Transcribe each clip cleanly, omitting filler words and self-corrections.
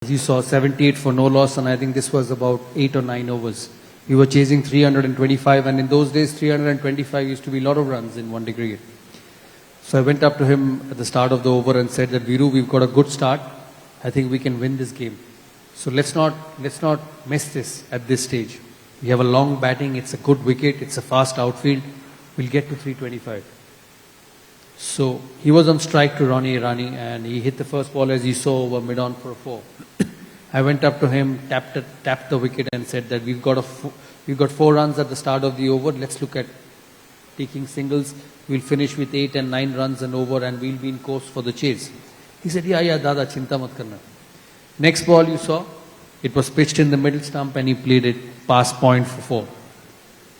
As you saw, 78 for no loss, and I think this was about 8 or 9 overs. We were chasing 325, and in those days, 325 used to be a lot of runs in one day cricket. So I went up to him at the start of the over and said that, Viru, we've got a good start. I think we can win this game. So let's not miss this at this stage. We have a long batting, it's a good wicket, it's a fast outfield. We'll get to 325. So he was on strike to Ronnie Irani, and he hit the first ball, as you saw, over mid-on for a 4. I went up to him, tapped the wicket and said that we've got 4 runs at the start of the over. Let's look at taking singles. We'll finish with 8 and 9 runs and over, and we'll be in course for the chase. He said, yeah, Dada, chinta mat karna. Next ball you saw, it was pitched in the middle stump and he played it past point for 4.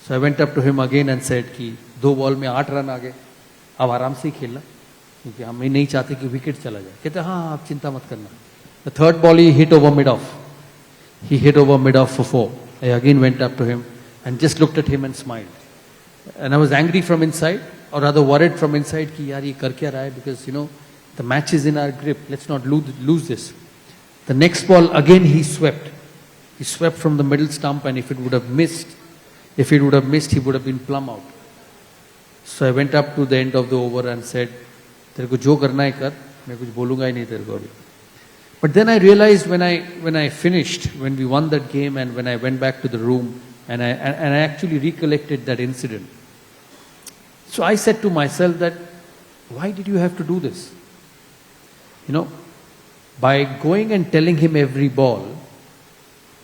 So I went up to him again and said कि 2 ball में 8 run आ गए, अब आराम से ही खेलना, क्योंकि हम नहीं चाहते कि विकेट चला जाए. कहते हाँ आप चिंता मत करना. The third ball he hit over mid-off. He hit over mid-off for 4. I again went up to him and just looked at him and smiled. And I was angry from inside, or rather worried from inside कि यार ये कर क्या रहा है, because you know the match is in our grip. Let's not lose this. The next ball again he swept. He swept from the middle stump, and if it would have missed, he would have been plumb out. So I went up to the end of the over and said, तेरे को जो करना है कर, मैं कुछ बोलूँगा ही नहीं तेरे को अभी. But then I realized when I finished, when we won that game, and when I went back to the room, and I actually recollected that incident. So I said to myself that, why did you have to do this? You know, by going and telling him every ball,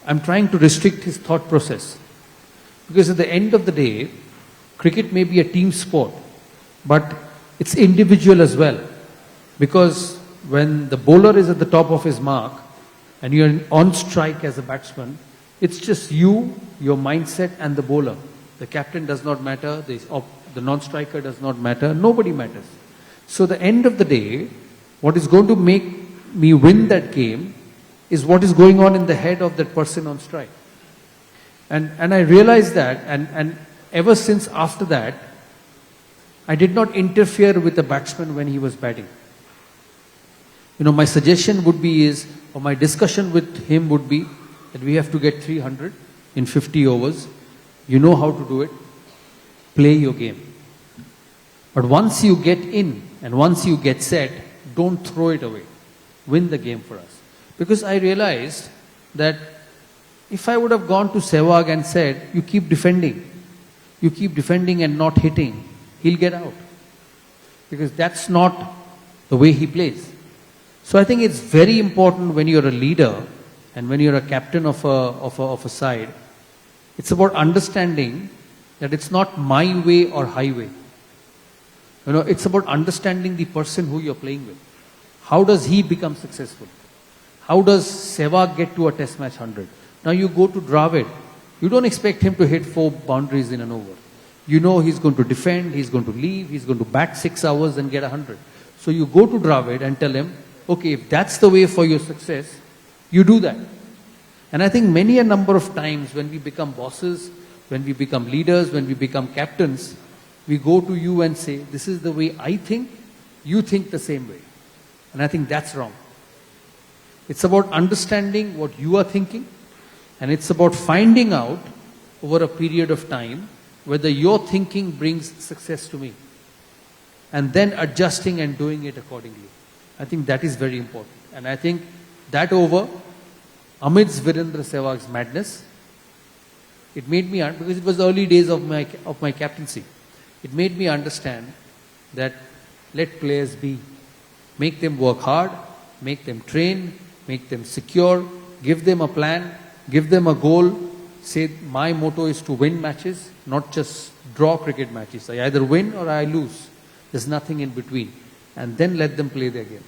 I'm trying to restrict his thought process. Because at the end of the day, cricket may be a team sport, but it's individual as well. Because when the bowler is at the top of his mark and you're on strike as a batsman, it's just you, your mindset and the bowler. The captain does not matter, the non-striker does not matter, nobody matters. So the end of the day, what is going to make me win that game is what is going on in the head of that person on strike. And I realized that, and ever since after that, I did not interfere with the batsman when he was batting. You know, my suggestion would be or my discussion with him would be that we have to get 300 in 50 overs. You know how to do it. Play your game. But once you get in and once you get set, don't throw it away. Win the game for us. Because I realized that if I would have gone to Sehwag and said, you keep defending and not hitting, he'll get out. Because that's not the way he plays. So I think it's very important when you're a leader and when you're a captain of a side, it's about understanding that it's not my way or highway. You know, it's about understanding the person who you're playing with. How does he become successful? How does Sehwag get to a test match 100? Now you go to Dravid, you don't expect him to hit 4 boundaries in an over. You know he's going to defend, he's going to leave, he's going to bat 6 hours and get 100. So you go to Dravid and tell him, okay, if that's the way for your success, you do that. And I think many a number of times when we become bosses, when we become leaders, when we become captains, we go to you and say, this is the way I think, you think the same way. And I think that's wrong. It's about understanding what you are thinking, and it's about finding out over a period of time whether your thinking brings success to me, and then adjusting and doing it accordingly. I think that is very important. And I think that over, amidst Virendra Sehwag's madness, it made me, because it was the early days of my captaincy, it made me understand that let players be. Make them work hard, make them train, make them secure, give them a plan, give them a goal. Say, my motto is to win matches, not just draw cricket matches. I either win or I lose. There's nothing in between. And then let them play their game.